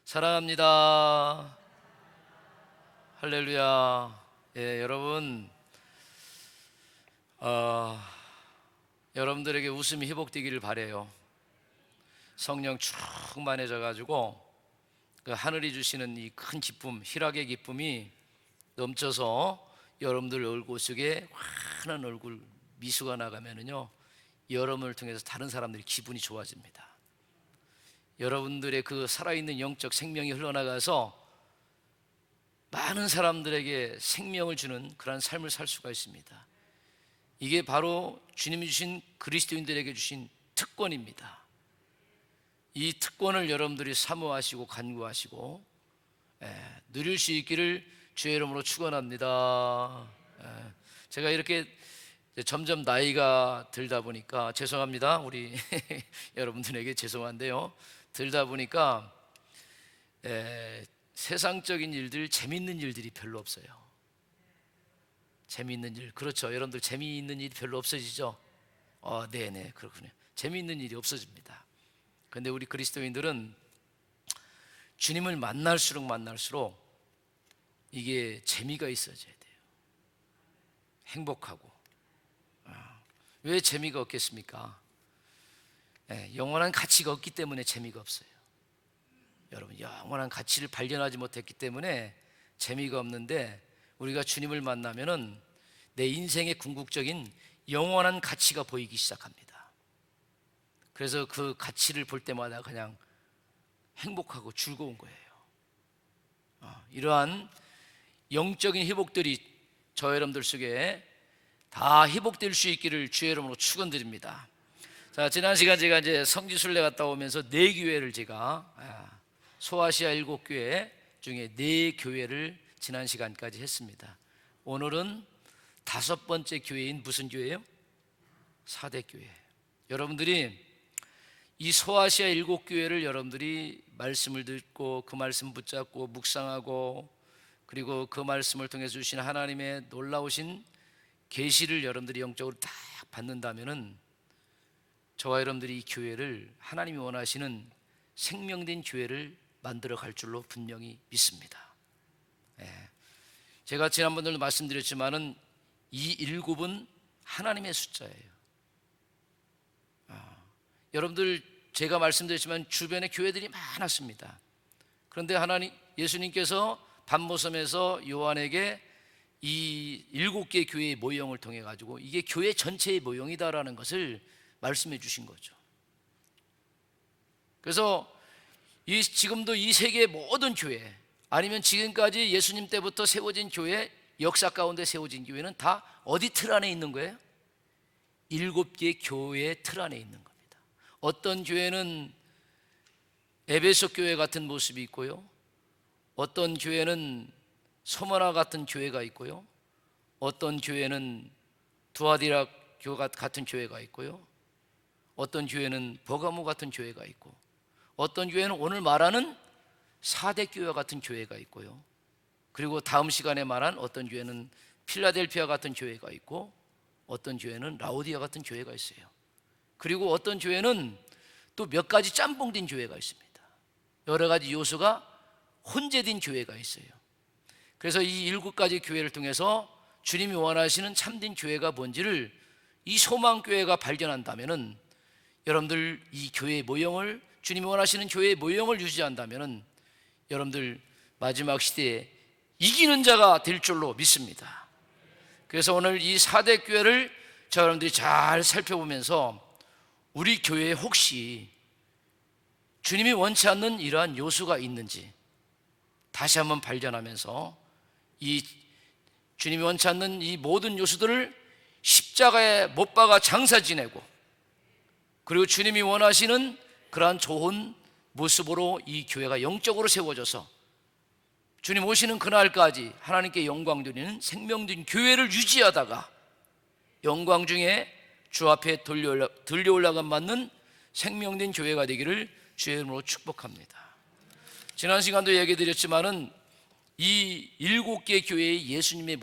사랑합니다. 할렐루야. 여러분, 여러분들에게 웃음이 회복되기를 바라요. 성령 충만해져 가지고 그 하늘이 주시는 이 큰 기쁨, 희락의 기쁨이 넘쳐서 여러분들 얼굴 속에 환한 얼굴 미소가 나가면은요, 여러분을 통해서 다른 사람들이 기분이 좋아집니다. 여러분들의 그 살아있는 영적 생명이 흘러나가서 많은 사람들에게 생명을 주는 그런 삶을 살 수가 있습니다. 이게 바로 주님이 주신 그리스도인들에게 주신 특권입니다. 이 특권을 여러분들이 사모하시고 간구하시고 누릴 수 있기를 주의 이름으로 축원합니다. 제가 이렇게 점점 나이가 들다 보니까 죄송합니다. 우리 여러분들에게 죄송한데요. 들다 보니까 세상적인 일들, 재미있는 일들이 별로 없어요. 재미있는 일, 그렇죠. 여러분들 재미있는 일이 별로 없어지죠? 네네, 그렇군요. 재미있는 일이 없어집니다. 그런데 우리 그리스도인들은 주님을 만날수록 이게 재미가 있어져야 돼요. 행복하고. 왜 재미가 없겠습니까? 영원한 가치가 없기 때문에 재미가 없어요. 여러분, 영원한 가치를 발견하지 못했기 때문에 재미가 없는데, 우리가 주님을 만나면은 내 인생의 궁극적인 영원한 가치가 보이기 시작합니다. 그래서 그 가치를 볼 때마다 그냥 행복하고 즐거운 거예요. 이러한 영적인 회복들이 저 여러분들 속에 다 회복될 수 있기를 주의 이름으로 축원드립니다. 자, 지난 시간 제가 이제 성지순례 갔다 오면서 4교회를 제가 소아시아 7교회 중에 4교회를 지난 시간까지 했습니다. 오늘은 5번째 교회인 무슨 교회예요? 사대교회. 여러분들이 이 소아시아 7교회를 여러분들이 말씀을 듣고 그 말씀 붙잡고 묵상하고, 그리고 그 말씀을 통해 주신 하나님의 놀라우신 계시를 여러분들이 영적으로 딱 받는다면은 저와 여러분들이 이 교회를 하나님이 원하시는 생명된 교회를 만들어 갈 줄로 분명히 믿습니다. 제가 지난번에도 말씀드렸지만은 이 7은 하나님의 숫자예요. 여러분들, 제가 말씀드렸지만 주변에 교회들이 많았습니다. 그런데 예수님께서 반모섬에서 요한에게 이 7개의 교회의 모형을 통해 가지고 이게 교회 전체의 모형이다라는 것을 말씀해 주신 거죠. 그래서 지금도 이 세계의 모든 교회, 아니면 지금까지 예수님 때부터 세워진 교회, 역사 가운데 세워진 교회는 다 어디 틀 안에 있는 거예요? 7개의 교회의 틀 안에 있는 겁니다. 어떤 교회는 에베소 교회 같은 모습이 있고요, 어떤 교회는 소머나 같은 교회가 있고요, 어떤 교회는 두아디라 교회 같은 교회가 있고요, 어떤 교회는 버가모 같은 교회가 있고, 어떤 교회는 오늘 말하는 사대교회 같은 교회가 있고요, 그리고 다음 시간에 말한 어떤 교회는 필라델피아 같은 교회가 있고, 어떤 교회는 라오디아 같은 교회가 있어요. 그리고 어떤 교회는 또 몇 가지 짬뽕된 교회가 있습니다. 여러 가지 요소가 혼재된 교회가 있어요. 그래서 이 7가지 교회를 통해서 주님이 원하시는 참된 교회가 뭔지를 이 소망교회가 발견한다면은, 여러분들 이 교회의 모형을, 주님이 원하시는 교회의 모형을 유지한다면은 여러분들 마지막 시대에 이기는 자가 될 줄로 믿습니다. 그래서 오늘 이 4대 교회를 저 여러분들이 잘 살펴보면서 우리 교회에 혹시 주님이 원치 않는 이러한 요소가 있는지 다시 한번 발견하면서 이 주님이 원치 않는 이 모든 요소들을 십자가에 못 박아 장사 지내고, 그리고 주님이 원하시는 그러한 좋은 모습으로 이 교회가 영적으로 세워져서 주님 오시는 그날까지 하나님께 영광 드리는 생명된 교회를 유지하다가 영광 중에 주 앞에 들려 올라감 맞는 생명된 교회가 되기를 주의 이름으로 축복합니다. 지난 시간도 얘기 드렸지만은 이 7개의 교회의 예수님의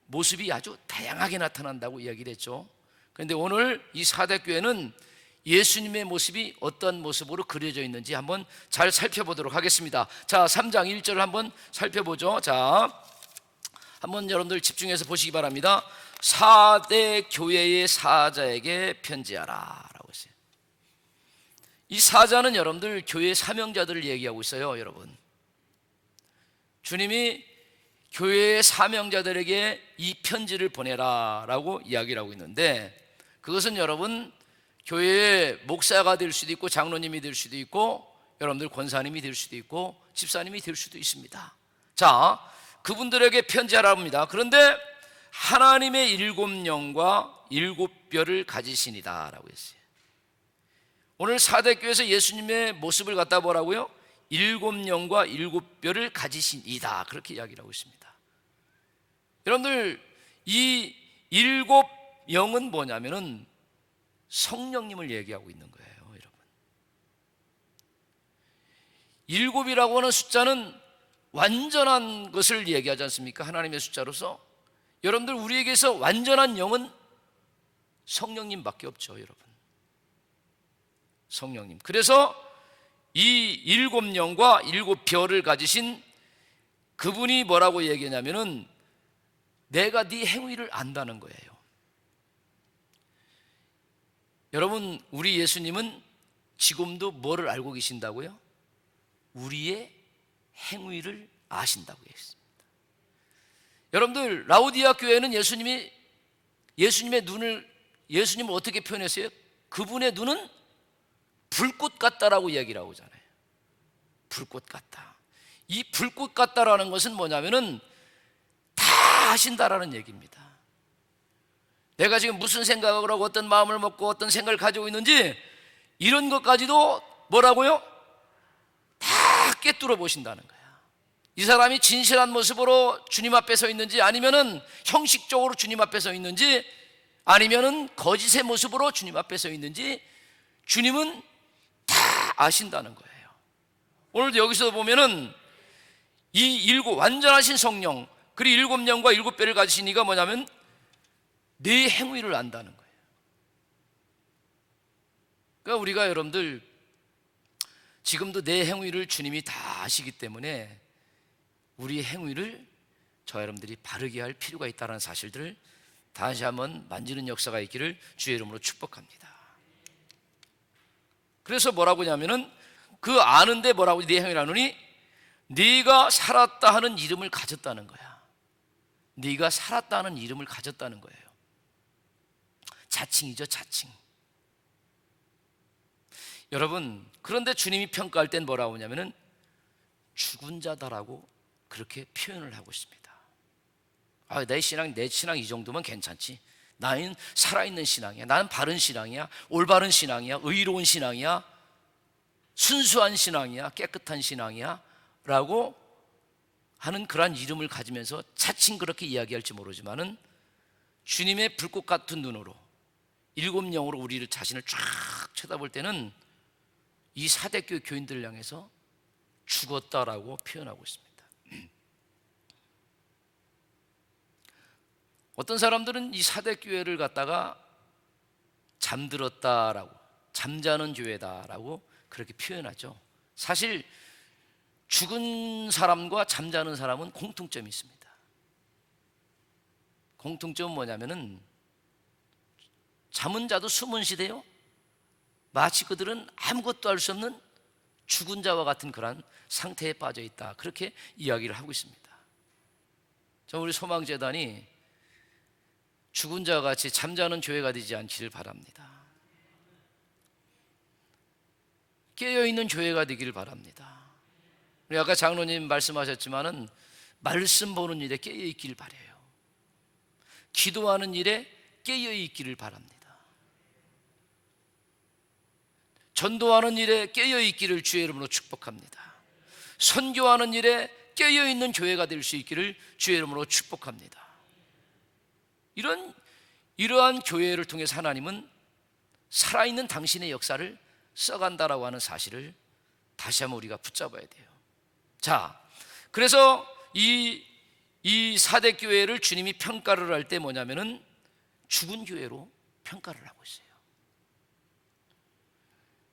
모습이 아주 다양하게 나타난다고 이야기를 했죠. 그런데 오늘 이 4대 교회는 예수님의 모습이 어떤 모습으로 그려져 있는지 한번 잘 살펴보도록 하겠습니다. 자, 3장 1절을 한번 살펴보죠. 자, 한번 여러분들 집중해서 보시기 바랍니다. 4대 교회의 사자에게 편지하라 라고 했어요. 이 사자는 여러분들 교회 사명자들을 얘기하고 있어요. 여러분, 주님이 교회의 사명자들에게 이 편지를 보내라 라고 이야기를 하고 있는데, 그것은 여러분 교회의 목사가 될 수도 있고 장로님이 될 수도 있고 여러분들 권사님이 될 수도 있고 집사님이 될 수도 있습니다. 자, 그분들에게 편지하라 합니다. 그런데 하나님의 7영과 7뼈를 가지신이다 라고 했어요. 오늘 사대교회에서 예수님의 모습을 갖다 보라고요? 7영과 7뼈를 가지신 이다, 그렇게 이야기를 하고 있습니다. 여러분들, 이 7영은 뭐냐면은 성령님을 얘기하고 있는 거예요. 여러분, 7이라고 하는 숫자는 완전한 것을 얘기하지 않습니까? 하나님의 숫자로서. 여러분들, 우리에게서 완전한 영은 성령님밖에 없죠. 여러분, 성령님. 그래서 이 7영과 7뼈를 가지신 그분이 뭐라고 얘기하냐면은 내가 네 행위를 안다는 거예요. 여러분, 우리 예수님은 지금도 뭐를 알고 계신다고요? 우리의 행위를 아신다고 했습니다. 여러분들, 라우디아 교회는 예수님의 눈을, 예수님을 어떻게 표현했어요? 그분의 눈은 불꽃 같다라고 이야기를 하잖아요. 불꽃 같다. 이 불꽃 같다라는 것은 뭐냐면은 다 아신다라는 얘기입니다. 내가 지금 무슨 생각을 하고 어떤 마음을 먹고 어떤 생각을 가지고 있는지 이런 것까지도 뭐라고요? 다 꿰뚫어 보신다는 거야. 이 사람이 진실한 모습으로 주님 앞에 서 있는지, 아니면은 형식적으로 주님 앞에 서 있는지, 아니면은 거짓의 모습으로 주님 앞에 서 있는지 주님은 다 아신다는 거예요. 오늘도 여기서 보면은 이 완전하신 성령, 그리고 7영과 7뼈를 가지신 이가 뭐냐면 내 행위를 안다는 거예요. 그러니까 우리가 여러분들 지금도 내 행위를 주님이 다 아시기 때문에 우리 행위를 저 여러분들이 바르게 할 필요가 있다는 사실들을 다시 한번 만지는 역사가 있기를 주의 이름으로 축복합니다. 그래서 뭐라고 하냐면은 그 아는데 뭐라고, 네 행위를 아느니 네가 살았다 하는 이름을 가졌다는 거야. 네가 살았다는 이름을 가졌다는 거예요. 자칭이죠, 자칭. 여러분, 그런데 주님이 평가할 땐 뭐라고 하냐면은 죽은 자다라고 그렇게 표현을 하고 있습니다. 내 신앙 이 정도면 괜찮지. 나는 살아있는 신앙이야. 나는 바른 신앙이야. 올바른 신앙이야. 의로운 신앙이야. 순수한 신앙이야. 깨끗한 신앙이야 라고 하는 그러한 이름을 가지면서 자칭 그렇게 이야기할지 모르지만은 주님의 불꽃 같은 눈으로 7영으로 우리를 자신을 쫙 쳐다볼 때는 이 사대교회 교인들을 향해서 죽었다라고 표현하고 있습니다. 어떤 사람들은 이 사대교회를 갖다가 잠들었다라고, 잠자는 교회다라고 그렇게 표현하죠. 사실 죽은 사람과 잠자는 사람은 공통점이 있습니다. 공통점은 뭐냐면은 잠은 자도 숨은 시대요, 마치 그들은 아무것도 할 수 없는 죽은 자와 같은 그런 상태에 빠져 있다, 그렇게 이야기를 하고 있습니다. 우리 소망재단이 죽은 자와 같이 잠자는 교회가 되지 않기를 바랍니다. 깨어있는 교회가 되기를 바랍니다. 우리 아까 장로님 말씀하셨지만은 말씀 보는 일에 깨어있기를 바라요. 기도하는 일에 깨어있기를 바랍니다. 전도하는 일에 깨어있기를 주의 이름으로 축복합니다. 선교하는 일에 깨어있는 교회가 될 수 있기를 주의 이름으로 축복합니다. 이러한 교회를 통해서 하나님은 살아있는 당신의 역사를 써간다라고 하는 사실을 다시 한번 우리가 붙잡아야 돼요. 자, 그래서 이 사대교회를 주님이 평가를 할 때 뭐냐면은 죽은 교회로 평가를 하고 있어요.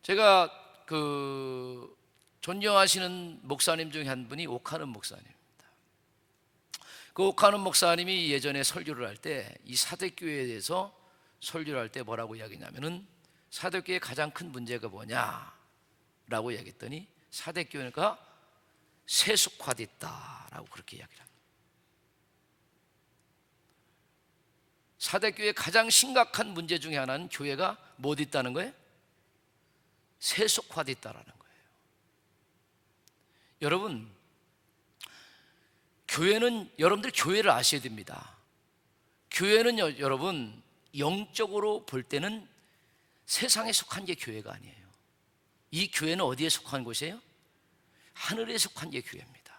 제가 존경하시는 목사님 중에 한 분이 옥하는 목사님입니다. 그 옥하는 목사님이 예전에 설교를 할 때 이 사대교회에 대해서 설교를 할 때 뭐라고 이야기냐면은 사대교회의 가장 큰 문제가 뭐냐라고 이야기했더니 사대교회가 세속화됐다라고 그렇게 이야기를 합니다. 사대교회의 가장 심각한 문제 중에 하나는 교회가 못 있다는 거예요? 세속화됐다라는 거예요. 여러분, 여러분들 교회를 아셔야 됩니다. 교회는 여러분 영적으로 볼 때는 세상에 속한 게 교회가 아니에요. 이 교회는 어디에 속한 곳이에요? 하늘에 속한 게 교회입니다.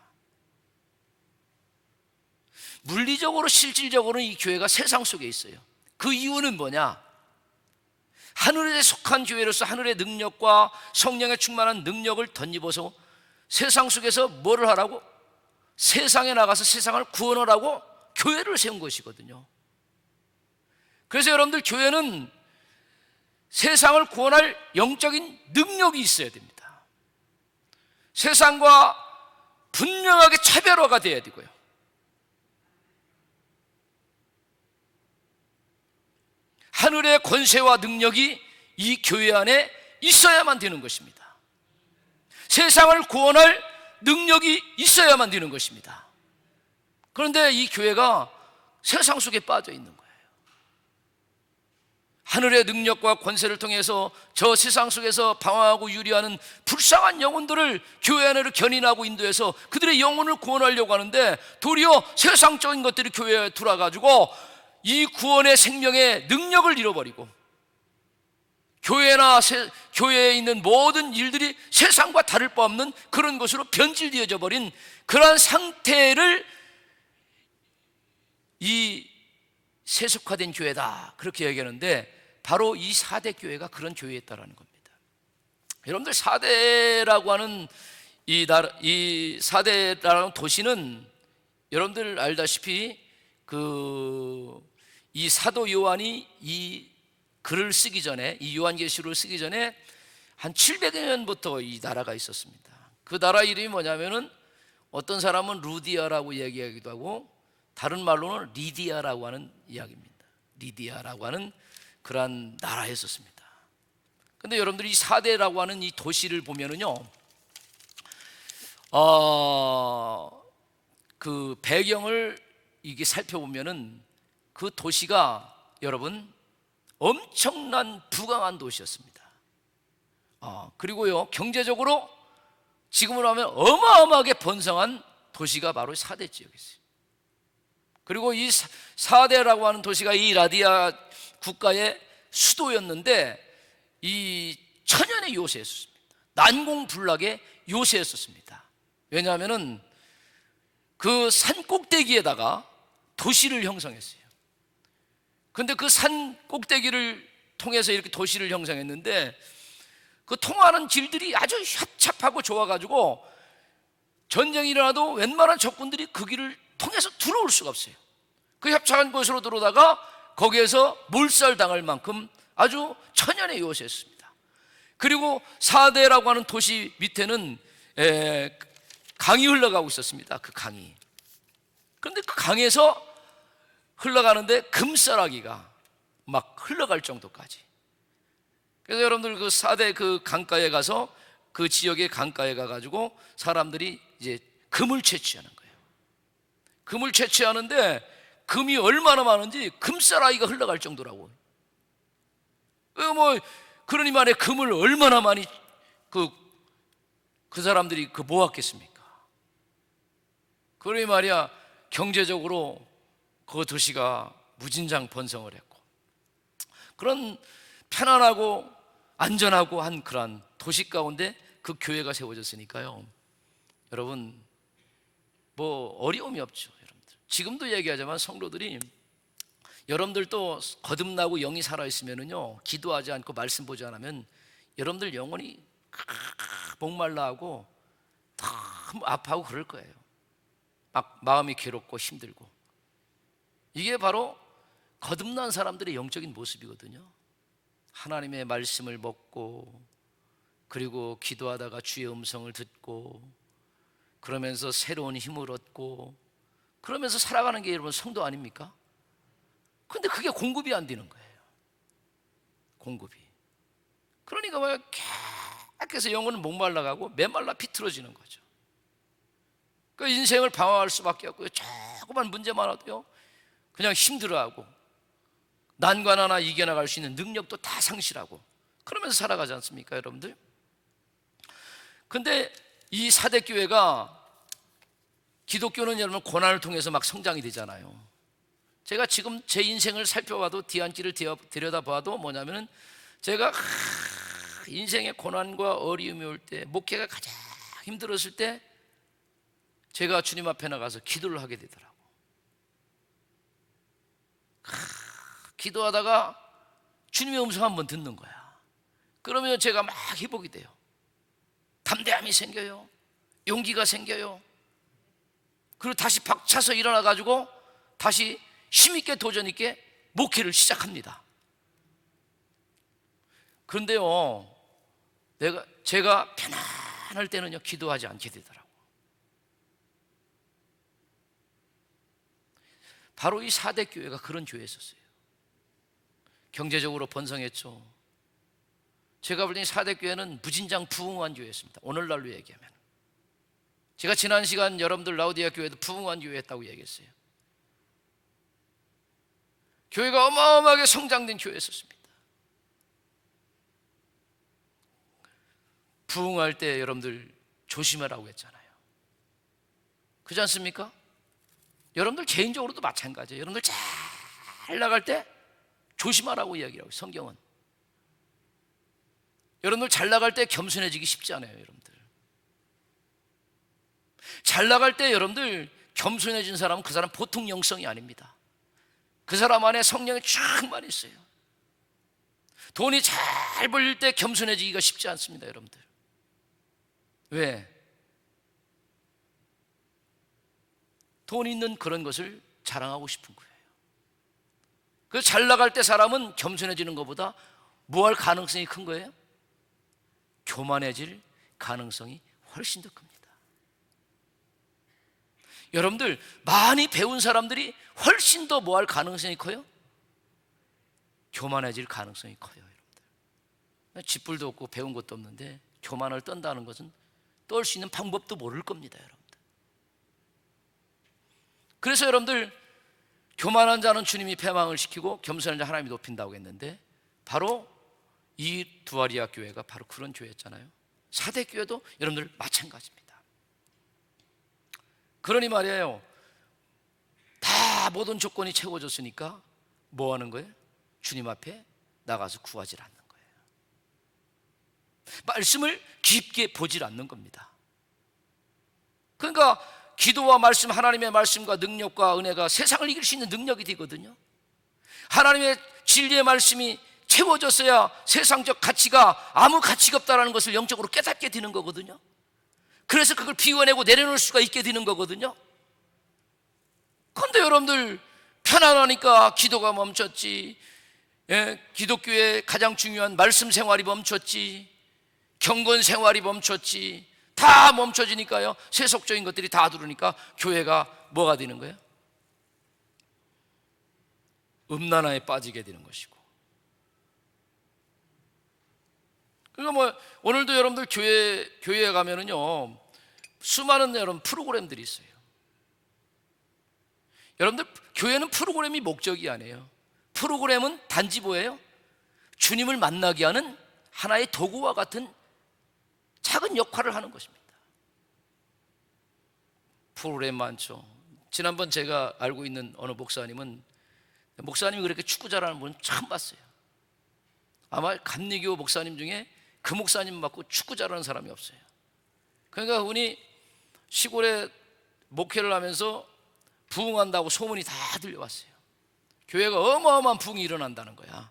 물리적으로 실질적으로는 이 교회가 세상 속에 있어요. 그 이유는 뭐냐? 하늘에 속한 교회로서 하늘의 능력과 성령에 충만한 능력을 덧입어서 세상 속에서 뭐를 하라고? 세상에 나가서 세상을 구원하라고 교회를 세운 것이거든요. 그래서 여러분들 교회는 세상을 구원할 영적인 능력이 있어야 됩니다. 세상과 분명하게 차별화가 돼야 되고요. 하늘의 권세와 능력이 이 교회 안에 있어야만 되는 것입니다. 세상을 구원할 능력이 있어야만 되는 것입니다. 그런데 이 교회가 세상 속에 빠져 있는 거예요. 하늘의 능력과 권세를 통해서 저 세상 속에서 방황하고 유리하는 불쌍한 영혼들을 교회 안으로 견인하고 인도해서 그들의 영혼을 구원하려고 하는데 도리어 세상적인 것들이 교회에 들어와가지고 이 구원의 생명의 능력을 잃어버리고 교회에 있는 모든 일들이 세상과 다를 바 없는 그런 것으로 변질되어져 버린 그러한 상태를 이 세속화된 교회다 그렇게 얘기하는데 바로 이 4대 교회가 그런 교회였다라는 겁니다. 여러분들 4대라고 하는 이 4대라는 도시는 여러분들 알다시피 이 사도 요한이 이 글을 쓰기 전에 이 요한계시록을 쓰기 전에 한 700여 년부터 이 나라가 있었습니다. 그 나라 이름이 뭐냐면은 어떤 사람은 루디아라고 얘기하기도 하고 다른 말로는 리디아라고 하는 이야기입니다. 리디아라고 하는 그러한 나라였었습니다. 근데 여러분들이 이 4대라고 하는 이 도시를 보면은요, 그 배경을 이게 살펴보면은 그 도시가 여러분 엄청난 부강한 도시였습니다. 그리고요 경제적으로 지금으로 하면 어마어마하게 번성한 도시가 바로 4대 지역이었어요. 그리고 이 4대라고 하는 도시가 이 라디아 국가의 수도였는데 이 천연의 요새였습니다. 난공불락의 요새였었습니다. 왜냐하면은 그 산 꼭대기에다가 도시를 형성했어요. 근데 그 산 꼭대기를 통해서 이렇게 도시를 형성했는데 그 통하는 길들이 아주 협착하고 좋아가지고 전쟁이 일어나도 웬만한 적군들이 그 길을 통해서 들어올 수가 없어요. 그 협착한 곳으로 들어오다가 거기에서 몰살당할 만큼 아주 천연의 요새였습니다. 그리고 4대라고 하는 도시 밑에는 강이 흘러가고 있었습니다. 그 강이. 그런데 그 강에서 흘러가는데 금싸라기가 막 흘러갈 정도까지. 그래서 여러분들 그 4대 그 강가에 가서 그 지역의 강가에 가가지고 사람들이 이제 금을 채취하는 거예요. 금을 채취하는데 금이 얼마나 많은지 금싸라기가 흘러갈 정도라고. 그러니 말에 금을 얼마나 많이 그 사람들이 모았겠습니까? 그러니 말이야 경제적으로 그 도시가 무진장 번성을 했고 그런 편안하고 안전하고 한 그런 도시 가운데 그 교회가 세워졌으니까요. 여러분 어려움이 없죠. 여러분들 지금도 얘기하자면 성도들이 여러분들도 거듭나고 영이 살아있으면은요 기도하지 않고 말씀 보지 않으면 여러분들 영혼이 목말라하고 너무 아파하고 그럴 거예요. 막 마음이 괴롭고 힘들고 이게 바로 거듭난 사람들의 영적인 모습이거든요. 하나님의 말씀을 먹고 그리고 기도하다가 주의 음성을 듣고 그러면서 새로운 힘을 얻고 그러면서 살아가는 게 여러분 성도 아닙니까? 근데 그게 공급이 안 되는 거예요. 공급이. 그러니까 뭐 계속해서 영혼은 목말라가고 메말라 비틀어지는 거죠. 그 인생을 방황할 수밖에 없고요. 조그만 문제만 와도요 그냥 힘들어하고 난관 하나 이겨나갈 수 있는 능력도 다 상실하고 그러면서 살아가지 않습니까, 여러분들? 근데 이 사대교회가, 기독교는 여러분 고난을 통해서 막 성장이 되잖아요. 제가 지금 제 인생을 살펴봐도, 뒤안길을 들여다봐도 뭐냐면은 제가 인생의 고난과 어려움이 올 때, 목회가 가장 힘들었을 때 제가 주님 앞에 나가서 기도를 하게 되더라고. 기도하다가 주님의 음성 한번 듣는 거야. 그러면 제가 막 회복이 돼요. 담대함이 생겨요. 용기가 생겨요. 그리고 다시 박차서 일어나 가지고 다시 힘있게 도전있게 목회를 시작합니다. 그런데요, 제가 편안할 때는요 기도하지 않게 되더라고요. 바로 이 사대교회가 그런 교회였었어요. 경제적으로 번성했죠. 제가 볼 때 사대교회는 무진장 부흥한 교회였습니다. 오늘날로 얘기하면. 제가 지난 시간 여러분들 라우디아 교회도 부흥한 교회였다고 얘기했어요. 교회가 어마어마하게 성장된 교회였습니다. 부흥할 때 여러분들 조심하라고 했잖아요. 그렇지 않습니까? 여러분들 개인적으로도 마찬가지예요. 여러분들 잘 나갈 때 조심하라고 이야기하고, 성경은. 여러분들 잘 나갈 때 겸손해지기 쉽지 않아요. 여러분들 잘 나갈 때 여러분들 겸손해진 사람은 그 사람 보통 영성이 아닙니다. 그 사람 안에 성령이 충만히 있어요. 돈이 잘 벌릴 때 겸손해지기가 쉽지 않습니다. 여러분들 왜? 돈 있는 그런 것을 자랑하고 싶은 거예요. 그래서 잘 나갈 때 사람은 겸손해지는 것보다 뭐 할 가능성이 큰 거예요? 교만해질 가능성이 훨씬 더 큽니다. 여러분들 많이 배운 사람들이 훨씬 더 뭐 할 가능성이 커요? 교만해질 가능성이 커요. 여러분들 쥐뿔도 없고 배운 것도 없는데 교만을 떤다는 것은 떨 수 있는 방법도 모를 겁니다. 여러분들. 그래서 여러분들 교만한 자는 주님이 패망을 시키고 겸손한 자 하나님이 높인다고 했는데, 바로 이 두아리아 교회가 바로 그런 교회였잖아요. 사대교회도 여러분들 마찬가지입니다. 그러니 말이에요, 다 모든 조건이 채워졌으니까 뭐 하는 거예요? 주님 앞에 나가서 구하지 않는 거예요. 말씀을 깊게 보질 않는 겁니다. 그러니까 기도와 말씀, 하나님의 말씀과 능력과 은혜가 세상을 이길 수 있는 능력이 되거든요. 하나님의 진리의 말씀이 채워졌어야 세상적 가치가 아무 가치가 없다는 것을 영적으로 깨닫게 되는 거거든요. 그래서 그걸 비워내고 내려놓을 수가 있게 되는 거거든요. 그런데 여러분들 편안하니까 기도가 멈췄지, 기독교의 가장 중요한 말씀 생활이 멈췄지, 경건 생활이 멈췄지, 다 멈춰지니까요, 세속적인 것들이 다 들어오니까 교회가 뭐가 되는 거예요? 음란화에 빠지게 되는 것이고. 그러니까 뭐 오늘도 여러분들 교회에 가면은요 수많은 여러분 프로그램들이 있어요. 여러분들 교회는 프로그램이 목적이 아니에요. 프로그램은 단지 뭐예요? 주님을 만나게 하는 하나의 도구와 같은 작은 역할을 하는 것입니다. 프로그램 많죠. 지난번 제가 알고 있는 어느 목사님이 그렇게 축구 잘하는 분은 처음 봤어요. 아마 감리교 목사님 중에 그 목사님 맞고 축구 잘하는 사람이 없어요. 그러니까 그분이 시골에 목회를 하면서 부흥한다고 소문이 다 들려왔어요. 교회가 어마어마한 부흥이 일어난다는 거야.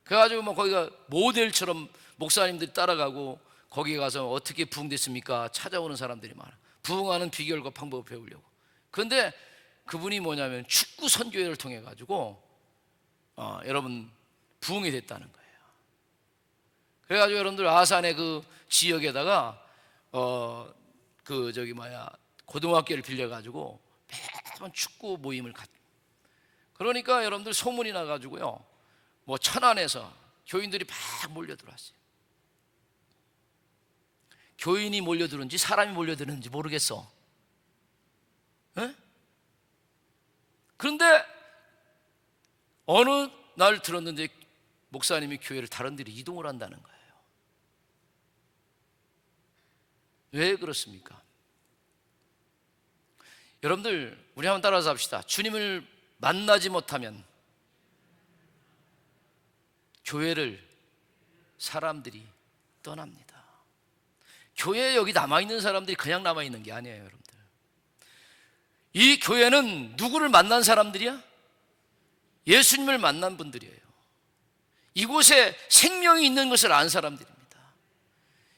그래가지고 뭐 거기가 모델처럼 목사님들이 따라가고 거기에 가서 어떻게 부흥됐습니까? 찾아오는 사람들이 많아. 부흥하는 비결과 방법을 배우려고. 그런데 그분이 뭐냐면 축구 선교회를 통해 가지고 여러분 부흥이 됐다는 거예요. 그래가지고 여러분들 아산의 그 지역에다가 고등학교를 빌려가지고 매번 축구 모임을 갖. 그러니까 여러분들 소문이 나가지고요, 뭐 천안에서 교인들이 막 몰려들어왔어요. 교인이 몰려들은지 사람이 몰려드는지 모르겠어. 에? 그런데 어느 날 들었는데 목사님이 교회를 다른 데로 이동을 한다는 거예요. 왜 그렇습니까? 여러분들, 우리 한번 따라서 합시다. 주님을 만나지 못하면 교회를 사람들이 떠납니다. 교회에 여기 남아있는 사람들이 그냥 남아있는 게 아니에요, 여러분들. 이 교회는 누구를 만난 사람들이야? 예수님을 만난 분들이에요. 이곳에 생명이 있는 것을 안 사람들입니다.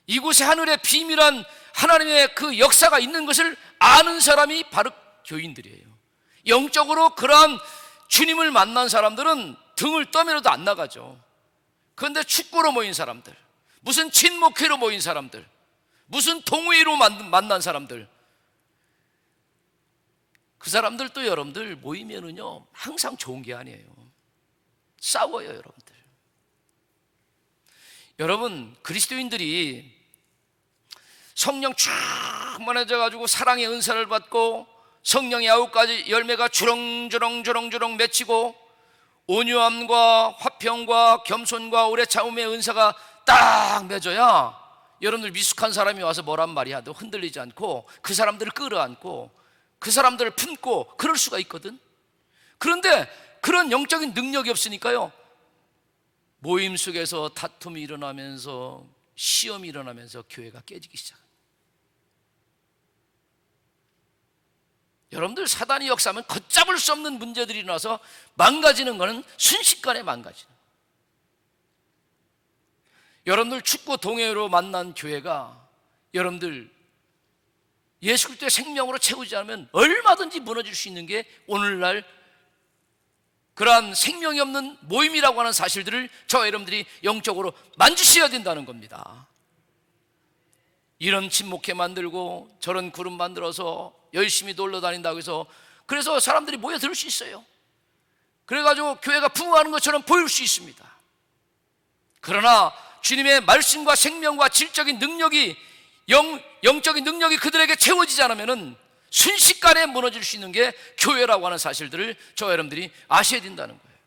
이곳에 하늘의 비밀한 하나님의 그 역사가 있는 것을 아는 사람이 바로 교인들이에요. 영적으로 그러한 주님을 만난 사람들은 등을 떠밀어도 안 나가죠. 그런데 축구로 모인 사람들, 무슨 친목회로 모인 사람들, 무슨 동호회로 만난 사람들, 그 사람들도 여러분들 모이면은요 항상 좋은 게 아니에요. 싸워요, 여러분들. 여러분, 그리스도인들이 성령 충만해져 가지고 사랑의 은사를 받고 성령의 9가지 열매가 주렁주렁 맺히고 온유함과 화평과 겸손과 오래 참음의 은사가 딱 맺어야 여러분들 미숙한 사람이 와서 뭐란 말이야 도 흔들리지 않고 그 사람들을 끌어안고 그 사람들을 품고 그럴 수가 있거든. 그런데 그런 영적인 능력이 없으니까요, 모임 속에서 다툼이 일어나면서 시험이 일어나면서 교회가 깨지기 시작합니다. 여러분들, 사단이 역사하면 걷잡을 수 없는 문제들이 일어나서 망가지는 것은 순식간에 망가지는. 여러분들 축구 동호회로 만난 교회가 여러분들 예수 그리스도의 생명으로 채우지 않으면 얼마든지 무너질 수 있는 게 오늘날 그러한 생명이 없는 모임이라고 하는 사실들을 저와 여러분들이 영적으로 만지셔야 된다는 겁니다. 이런 친목회 만들고 저런 그룹 만들어서 열심히 놀러 다닌다고 해서 그래서 사람들이 모여들 수 있어요. 그래가지고 교회가 부흥하는 것처럼 보일 수 있습니다. 그러나 주님의 말씀과 생명과 질적인 능력이 영적인 능력이 그들에게 채워지지 않으면 순식간에 무너질 수 있는 게 교회라고 하는 사실들을 저와 여러분들이 아셔야 된다는 거예요.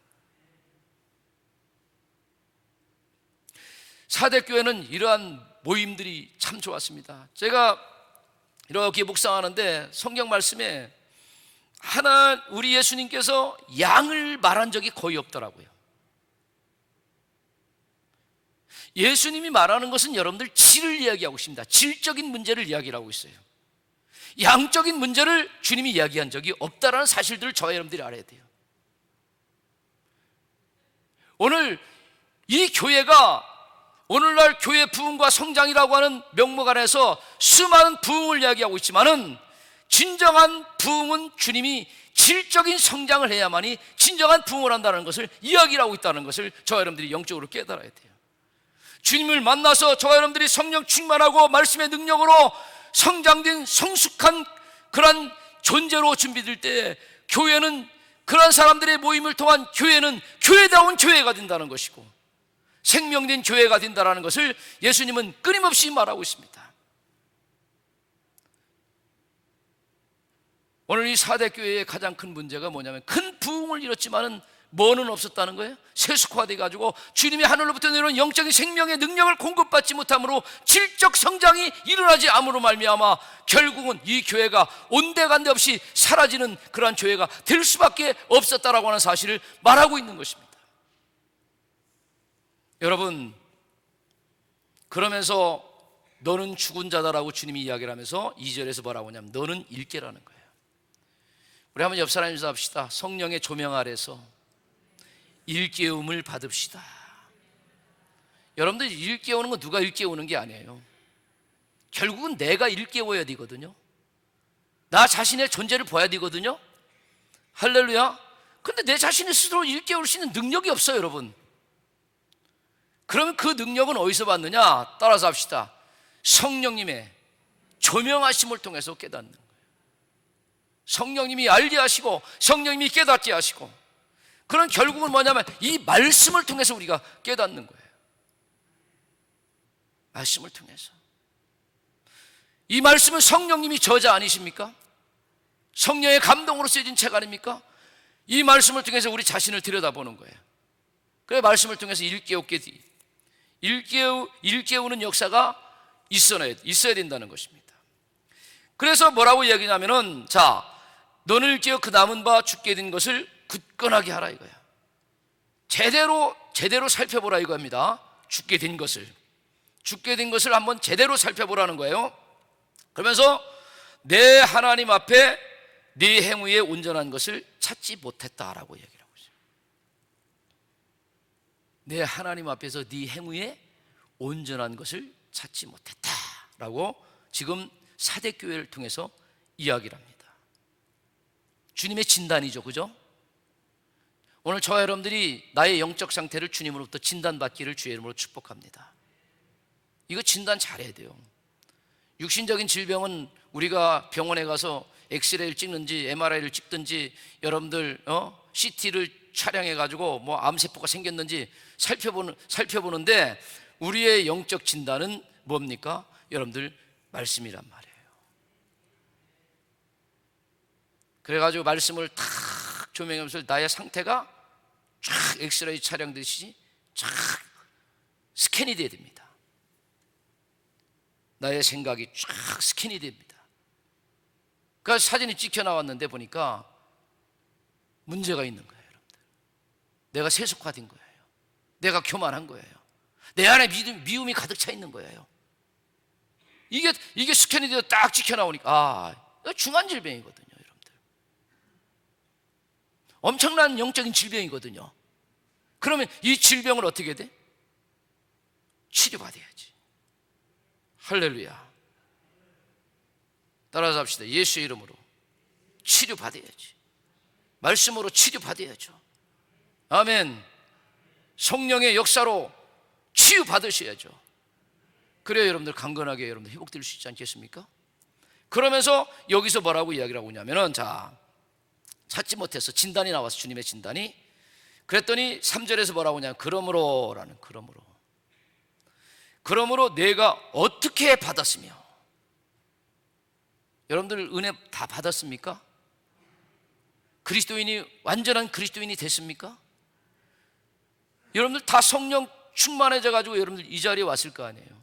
사대교회는 이러한 모임들이 참 좋았습니다. 제가 이렇게 묵상하는데 성경 말씀에 우리 예수님께서 양을 말한 적이 거의 없더라고요. 예수님이 말하는 것은 여러분들 질을 이야기하고 있습니다. 질적인 문제를 이야기하고 있어요. 양적인 문제를 주님이 이야기한 적이 없다라는 사실들을 저와 여러분들이 알아야 돼요. 오늘 이 교회가 오늘날 교회 부흥과 성장이라고 하는 명목 안에서 수많은 부흥을 이야기하고 있지만은 진정한 부흥은 주님이 질적인 성장을 해야만이 진정한 부흥을 한다는 것을 이야기를 하고 있다는 것을 저와 여러분들이 영적으로 깨달아야 돼요. 주님을 만나서 저와 여러분들이 성령 충만하고 말씀의 능력으로 성장된 성숙한 그런 존재로 준비될 때 교회는 그런 사람들의 모임을 통한 교회는 교회다운 교회가 된다는 것이고 생명된 교회가 된다는 것을 예수님은 끊임없이 말하고 있습니다. 오늘 이 사대교회의 가장 큰 문제가 뭐냐면 큰 부흥을 이뤘지만은 뭐는 없었다는 거예요? 세속화돼 가지고 주님의 하늘로부터 내려온 영적인 생명의 능력을 공급받지 못함으로 질적 성장이 일어나지 않음으로 말미암아 결국은 이 교회가 온데간데 없이 사라지는 그러한 교회가 될 수밖에 없었다라고 하는 사실을 말하고 있는 것입니다. 여러분, 그러면서 너는 죽은 자다라고 주님이 이야기를 하면서 2절에서 뭐라고 하냐면 너는 일깨라는 거예요. 우리 한번 옆 사람 인사합시다. 성령의 조명 아래서 일깨움을 받읍시다. 여러분들, 일깨우는 건 누가 일깨우는 게 아니에요. 결국은 내가 일깨워야 되거든요. 나 자신의 존재를 봐야 되거든요. 할렐루야. 근데 내 자신의 스스로 일깨울 수 있는 능력이 없어요, 여러분. 그러면 그 능력은 어디서 받느냐? 따라서 합시다. 성령님의 조명하심을 통해서 깨닫는 거예요. 성령님이 알게 하시고 성령님이 깨닫게 하시고, 그런 결국은 뭐냐면 이 말씀을 통해서 우리가 깨닫는 거예요. 말씀을 통해서. 이 말씀은 성령님이 저자 아니십니까? 성령의 감동으로 쓰여진 책 아닙니까? 이 말씀을 통해서 우리 자신을 들여다보는 거예요. 그래서 말씀을 통해서 일깨우는 역사가 있어야 된다는 것입니다. 그래서 뭐라고 이야기냐면은, 자, 너는 일깨어 그 남은 바 죽게 된 것을 굳건하게 하라 이거야. 제대로 살펴보라 이겁니다. 죽게 된 것을 한번 제대로 살펴보라는 거예요. 그러면서 내 하나님 앞에 네 행위에 온전한 것을 찾지 못했다라고 얘기를 하고 있어요. 내 하나님 앞에서 네 행위에 온전한 것을 찾지 못했다라고 지금 사대교회를 통해서 이야기를 합니다. 주님의 진단이죠, 그죠? 오늘 저와 여러분들이 나의 영적 상태를 주님으로부터 진단받기를 주의 이름으로 축복합니다. 이거 진단 잘해야 돼요. 육신적인 질병은 우리가 병원에 가서 엑스레이를 찍는지 MRI를 찍든지 여러분들 CT를 촬영해 가지고 뭐 암세포가 생겼는지 살펴보는데, 우리의 영적 진단은 뭡니까? 여러분들 말씀이란 말이에요. 그래가지고 말씀을 탁 조명하면서 나의 상태가 쫙 엑스레이 촬영듯이 쫙 스캔이 돼야 됩니다. 나의 생각이 쫙 스캔이 됩니다. 그래서 사진이 찍혀 나왔는데 보니까 문제가 있는 거예요, 여러분들. 내가 세속화된 거예요. 내가 교만한 거예요. 내 안에 미움이 가득 차 있는 거예요. 이게 스캔이 되어 딱 찍혀 나오니까 중한 질병이거든요, 여러분들. 엄청난 영적인 질병이거든요. 그러면 이 질병을 어떻게 돼? 치료받아야지. 할렐루야. 따라서 합시다. 예수의 이름으로 치료받아야지. 말씀으로 치료받아야죠. 아멘. 성령의 역사로 치유받으셔야죠. 그래야 여러분들 강건하게 여러분들 회복될 수 있지 않겠습니까? 그러면서 여기서 뭐라고 이야기를 하고 있냐면은, 자, 찾지 못해서 진단이 나와서, 주님의 진단이. 그랬더니 3절에서 뭐라고 하냐면 그러므로 내가 어떻게 받았으며. 여러분들 은혜 다 받았습니까? 완전한 그리스도인이 됐습니까? 여러분들 다 성령 충만해져 가지고 여러분들 이 자리에 왔을 거 아니에요.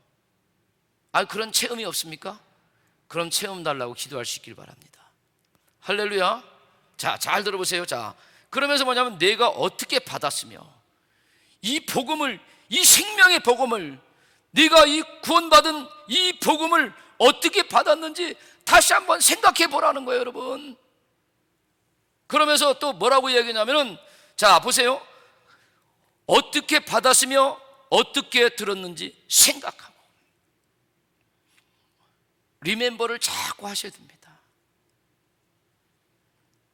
그런 체험이 없습니까? 그런 체험 달라고 기도할 수 있길 바랍니다. 할렐루야. 자, 잘 들어보세요. 자, 그러면서 뭐냐면 내가 어떻게 받았으며, 이 복음을, 이 생명의 복음을, 네가 이 구원받은 이 복음을 어떻게 받았는지 다시 한번 생각해 보라는 거예요, 여러분. 그러면서 또 뭐라고 얘기하냐면은, 자, 보세요. 어떻게 받았으며 어떻게 들었는지 생각하고, 리멤버를 자꾸 하셔야 됩니다.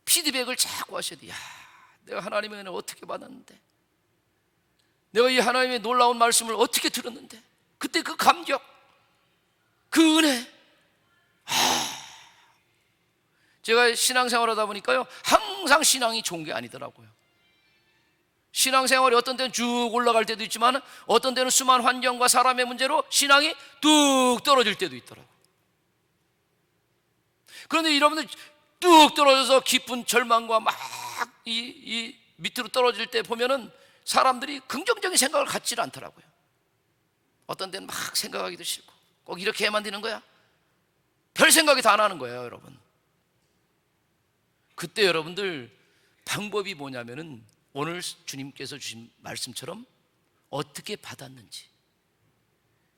피드백을 자꾸 하셔야 돼요. 야, 내가 하나님의 은혜를 어떻게 받았는데, 내가 이 하나님의 놀라운 말씀을 어떻게 들었는데, 그때 그 감격, 그 은혜. 제가 신앙생활 하다 보니까요, 항상 신앙이 좋은 게 아니더라고요. 신앙생활이 어떤 때는 쭉 올라갈 때도 있지만, 어떤 때는 수많은 환경과 사람의 문제로 신앙이 뚝 떨어질 때도 있더라고요. 그런데 여러분들 뚝 떨어져서 깊은 절망과 막 이 밑으로 떨어질 때 보면은 사람들이 긍정적인 생각을 갖지를 않더라고요. 어떤 때는 막 생각하기도 싫고, 꼭 이렇게 해만 되는 거야? 별 생각이 다 나는 거예요, 여러분. 그때 여러분들 방법이 뭐냐면은, 오늘 주님께서 주신 말씀처럼 어떻게 받았는지,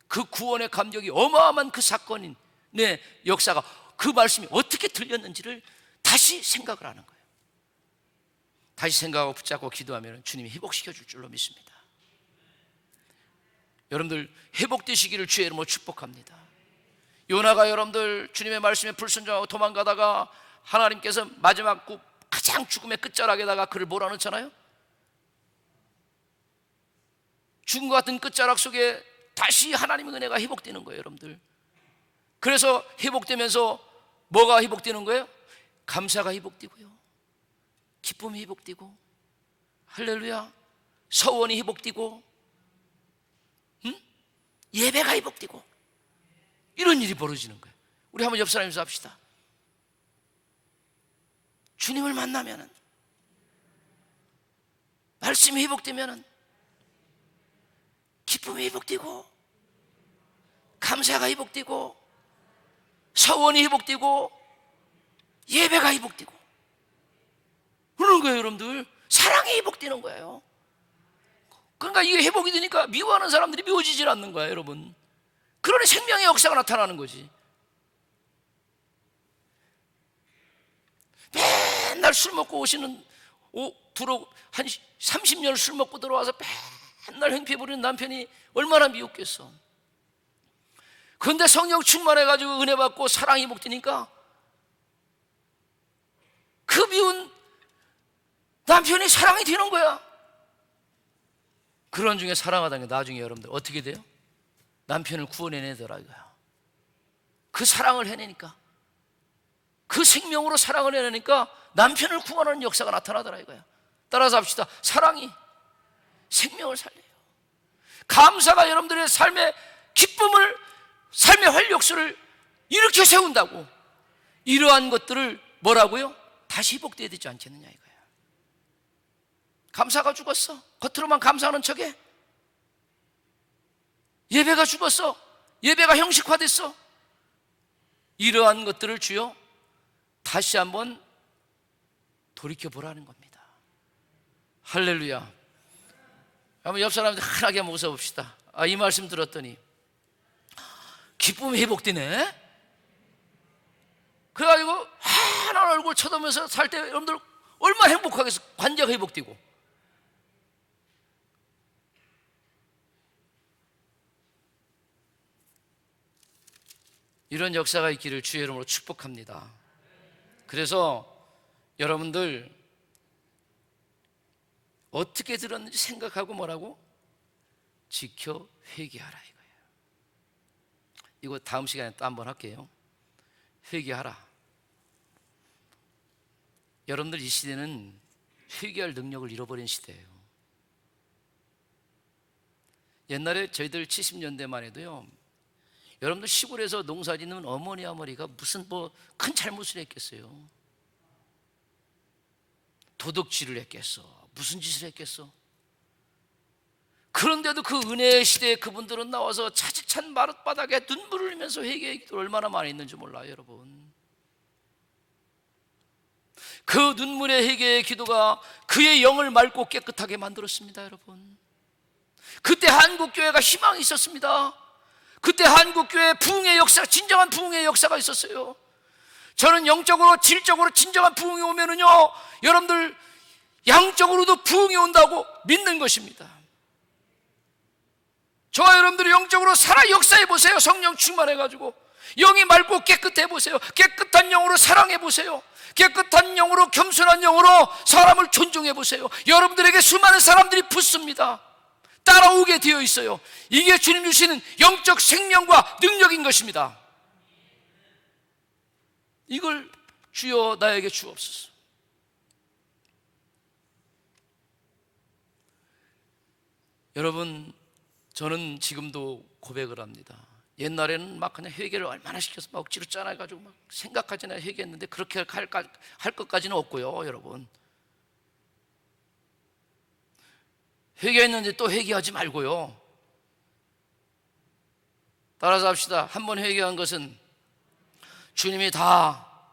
그 구원의 감격이 어마어마한 그 사건인 내 역사가, 그 말씀이 어떻게 들렸는지를 다시 생각을 하는 거예요. 다시 생각하고 붙잡고 기도하면 주님이 회복시켜 줄 줄로 믿습니다. 여러분들 회복되시기를 주의 이름으로 축복합니다. 요나가 여러분들 주님의 말씀에 불순종하고 도망가다가 하나님께서 마지막 가장 죽음의 끝자락에다가 그를 몰아넣잖아요. 죽음과 같은 끝자락 속에 다시 하나님의 은혜가 회복되는 거예요, 여러분들. 그래서 회복되면서 뭐가 회복되는 거예요? 감사가 회복되고요, 기쁨이 회복되고, 할렐루야, 서원이 회복되고, 예배가 회복되고, 이런 일이 벌어지는 거예요. 우리 한번 옆 사람이서 합시다. 주님을 만나면은, 말씀이 회복되면은 기쁨이 회복되고, 감사가 회복되고, 서원이 회복되고, 예배가 회복되고, 그러는 거예요, 여러분들. 사랑이 회복되는 거예요. 그러니까 이게 회복이 되니까 미워하는 사람들이 미워지질 않는 거예요, 여러분. 그러니 생명의 역사가 나타나는 거지. 맨날 술 먹고 오시는, 한 30년을 술 먹고 들어와서 맨날 행패 부리는 남편이 얼마나 미웠겠어. 그런데 성령 충만해가지고 은혜 받고 사랑이 회복되니까 그 미운 남편이 사랑이 되는 거야. 그런 중에 사랑하다는 게 나중에 여러분들 어떻게 돼요? 남편을 구원해내더라 이거야. 그 사랑을 해내니까, 그 생명으로 사랑을 해내니까 남편을 구원하는 역사가 나타나더라 이거야. 따라서 합시다. 사랑이 생명을 살려요. 감사가 여러분들의 삶의 기쁨을, 삶의 활력소를 일으켜 세운다고. 이러한 것들을 뭐라고요? 다시 회복돼야 되지 않겠느냐 이거야. 감사가 죽었어. 겉으로만 감사하는 척해. 예배가 죽었어. 예배가 형식화됐어. 이러한 것들을 주여 다시 한번 돌이켜보라는 겁니다. 할렐루야. 한번 옆 사람한테 환하게 한번 웃어봅시다. 이 말씀 들었더니 기쁨이 회복되네. 그래가지고 환한 얼굴 쳐다보면서 살 때 여러분들 얼마나 행복하겠어. 관계가 회복되고. 이런 역사가 있기를 주의 이름으로 축복합니다. 그래서 여러분들 어떻게 들었는지 생각하고 뭐라고? 지켜 회개하라 이거예요. 이거 다음 시간에 또 한번 할게요. 회개하라. 여러분들 이 시대는 회개할 능력을 잃어버린 시대예요. 옛날에 저희들 70년대만 해도요, 여러분들 시골에서 농사 짓는 어머니 아버지가 무슨 큰 잘못을 했겠어요? 도둑질을 했겠어? 무슨 짓을 했겠어? 그런데도 그 은혜의 시대에 그분들은 나와서 차지찬 마룻바닥에 눈물을 흘리면서 회개의 기도를 얼마나 많이 했는지 몰라요, 여러분. 그 눈물의 회개의 기도가 그의 영을 맑고 깨끗하게 만들었습니다, 여러분. 그때 한국교회가 희망이 있었습니다. 그때 한국교회 부흥의 역사, 진정한 부흥의 역사가 있었어요. 저는 영적으로 질적으로 진정한 부흥이 오면은요, 여러분들 양적으로도 부흥이 온다고 믿는 것입니다. 저와 여러분들이 영적으로 살아 역사해 보세요. 성령 충만해가지고 영이 맑고 깨끗해 보세요. 깨끗한 영으로 사랑해 보세요. 깨끗한 영으로, 겸손한 영으로 사람을 존중해 보세요. 여러분들에게 수많은 사람들이 붙습니다. 따라오게 되어 있어요. 이게 주님 주시는 영적 생명과 능력인 것입니다. 이걸 주여 나에게 주옵소서. 여러분, 저는 지금도 고백을 합니다. 옛날에는 막 그냥 회개를 얼마나 시켜서 막 억지로 짜놔가지고 막 생각하지나 회개했는데 그렇게 할 것까지는 없고요, 여러분. 회개했는데 또 회개하지 말고요. 따라서 합시다. 한 번 회개한 것은 주님이 다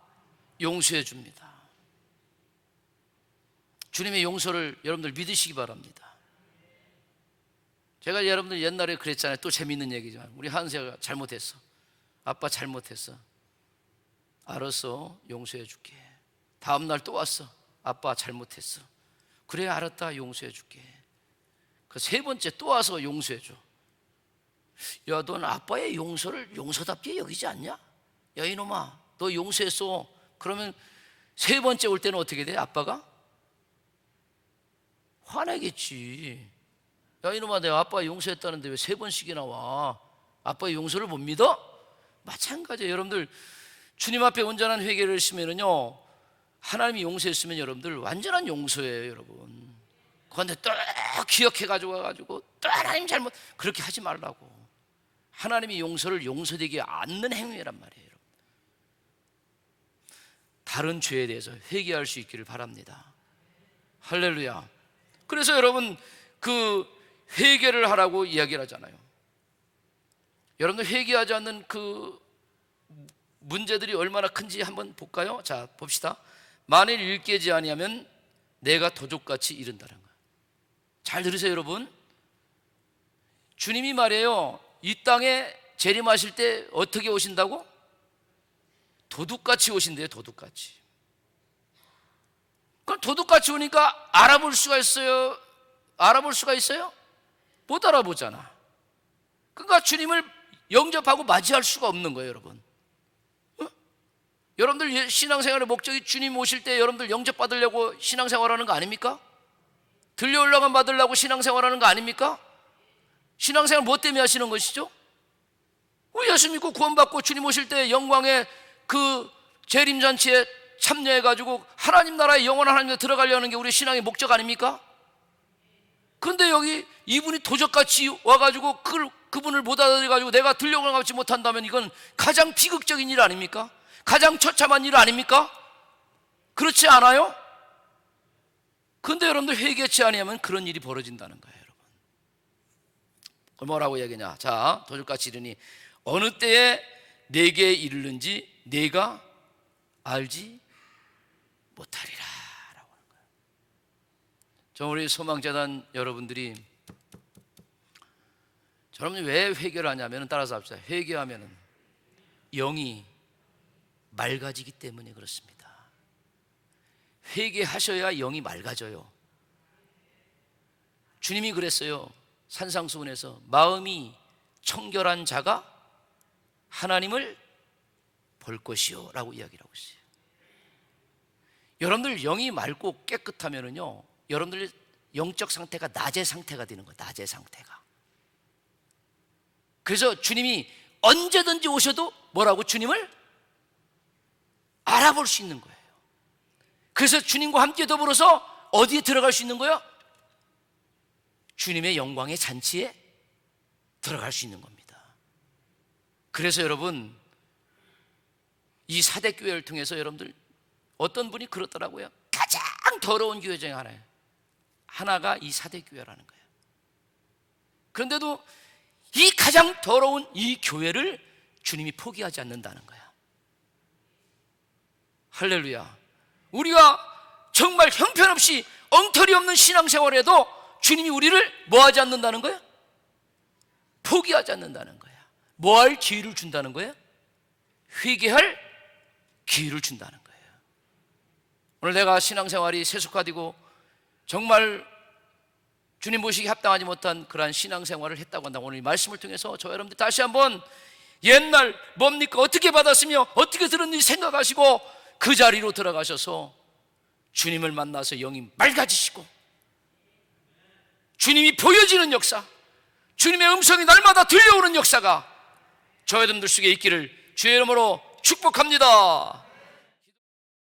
용서해 줍니다. 주님의 용서를 여러분들 믿으시기 바랍니다. 제가 여러분들 옛날에 그랬잖아요. 또 재밌는 얘기지만 우리 한세가 잘못했어. 아빠 잘못했어. 알았어, 용서해 줄게. 다음날 또 왔어. 아빠 잘못했어. 그래, 알았다, 용서해 줄게. 그 세 번째 또 와서 용서해 줘. 야, 넌 아빠의 용서를 용서답게 여기지 않냐? 야, 이놈아, 너 용서했어. 그러면 세 번째 올 때는 어떻게 돼? 아빠가 화내겠지. 야 이놈아, 내가 아빠 용서했다는데 왜 3번씩이나 와? 아빠의 용서를 못 믿어? 마찬가지예요. 여러분들 주님 앞에 온전한 회개를 했으면은요, 하나님이 용서했으면 여러분들 완전한 용서예요. 여러분, 그런데 또 기억해 가지고 와가지고 또 하나님 잘못, 그렇게 하지 말라고. 하나님이 용서를 용서되게 않는 행위란 말이에요. 여러분, 다른 죄에 대해서 회개할 수 있기를 바랍니다. 할렐루야. 그래서 여러분, 그 회개를 하라고 이야기를 하잖아요. 여러분들 회개하지 않는 그 문제들이 얼마나 큰지 한번 볼까요? 자, 봅시다. 만일 일깨지 아니하면 내가 도둑같이 이른다는 거예요. 잘 들으세요, 여러분. 주님이 말이에요, 이 땅에 재림하실 때 어떻게 오신다고? 도둑같이 오신대요. 도둑같이. 그럼 도둑같이 오니까 알아볼 수가 있어요? 알아볼 수가 있어요? 못 알아보잖아. 그러니까 주님을 영접하고 맞이할 수가 없는 거예요, 여러분. 여러분들 신앙생활의 목적이 주님 오실 때 여러분들 영접받으려고 신앙생활하는 거 아닙니까? 들려 올라감 받으려고 신앙생활하는 거 아닙니까? 신앙생활 뭐 때문에 하시는 것이죠? 예수 믿고 구원받고 주님 오실 때 영광의 그 재림잔치에 참여해가지고 하나님 나라의 영원한 하나님에 들어가려는 게 우리 신앙의 목적 아닙니까? 그런데 여기 이분이 도적같이 와가지고 그분을 못 알아들여가지고 내가 들려오는 것 같지 못한다면 이건 가장 비극적인 일 아닙니까? 가장 처참한 일 아닙니까? 그렇지 않아요? 그런데 여러분들 회개치 아니하면 그런 일이 벌어진다는 거예요, 여러분. 뭐라고 이야기냐? 자, 도적같이 이르니 어느 때에 내게 이르는지 내가 알지 못하리라 라고 하는 거예요. 저 우리 소망재단 여러분들이, 여러분이 왜 회개를 하냐면, 따라서 합시다. 회개하면 영이 맑아지기 때문에 그렇습니다. 회개하셔야 영이 맑아져요. 주님이 그랬어요. 산상수훈에서 마음이 청결한 자가 하나님을 볼 것이요 라고 이야기를 하고 있어요. 여러분들 영이 맑고 깨끗하면은요, 여러분들 영적 상태가 낮의 상태가 되는 거예요. 낮의 상태가. 그래서 주님이 언제든지 오셔도 뭐라고? 주님을 알아볼 수 있는 거예요. 그래서 주님과 함께 더불어서 어디에 들어갈 수 있는 거예요? 주님의 영광의 잔치에 들어갈 수 있는 겁니다. 그래서 여러분, 이 사대교회를 통해서 여러분들 어떤 분이 그렇더라고요. 가장 더러운 교회 중에 하나가 이 사대교회라는 거예요. 그런데도 이 가장 더러운 이 교회를 주님이 포기하지 않는다는 거야. 할렐루야. 우리가 정말 형편없이 엉터리 없는 신앙생활에도 주님이 우리를 뭐하지 않는다는 거야? 포기하지 않는다는 거야. 뭐할 기회를 준다는 거야? 회개할 기회를 준다는 거예요. 오늘 내가 신앙생활이 세속화되고 정말 주님 모시기 합당하지 못한 그러한 신앙생활을 했다고 한다면, 오늘 이 말씀을 통해서 저 여러분들 다시 한번 옛날 뭡니까? 어떻게 받았으며 어떻게 들었는지 생각하시고 그 자리로 들어가셔서 주님을 만나서 영이 맑아지시고 주님이 보여지는 역사, 주님의 음성이 날마다 들려오는 역사가 저 여러분들 속에 있기를 주의 이름으로 축복합니다.